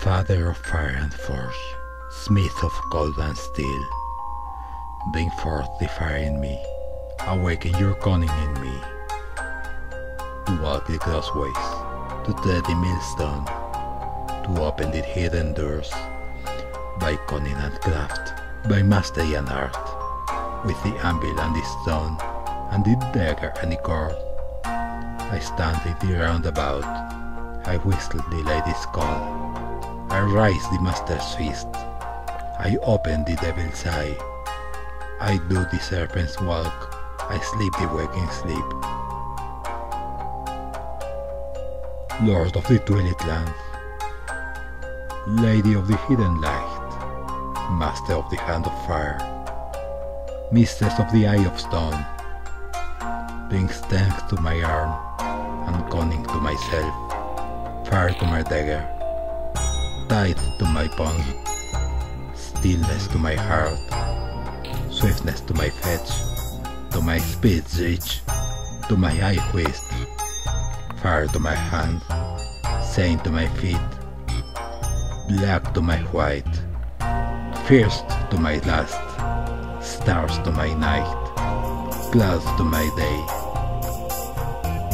Father of fire and force, smith of gold and steel, bring forth the fire in me, awaken your cunning in me, to walk the crossways, to tread the millstone, to open the hidden doors, by cunning and craft, by mastery and art, with the anvil and the stone, and the dagger and the cord. I stand in the roundabout, I whistle the lady's call, I raise the master's fist, I open the devil's eye, I do the serpent's walk, I sleep the waking sleep. Lord of the Twilight Land, Lady of the hidden light, Master of the hand of fire, Mistress of the eye of stone, bring strength to my arm, and cunning to myself, fire to my dagger, tide to my pond, stillness to my heart, swiftness to my fetch, to my speed's reach, to my eye whist, fire to my hand, saint to my feet, black to my white, first to my last, stars to my night, clouds to my day.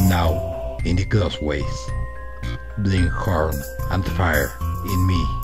Now, in the crossways, bring horn and fire in me.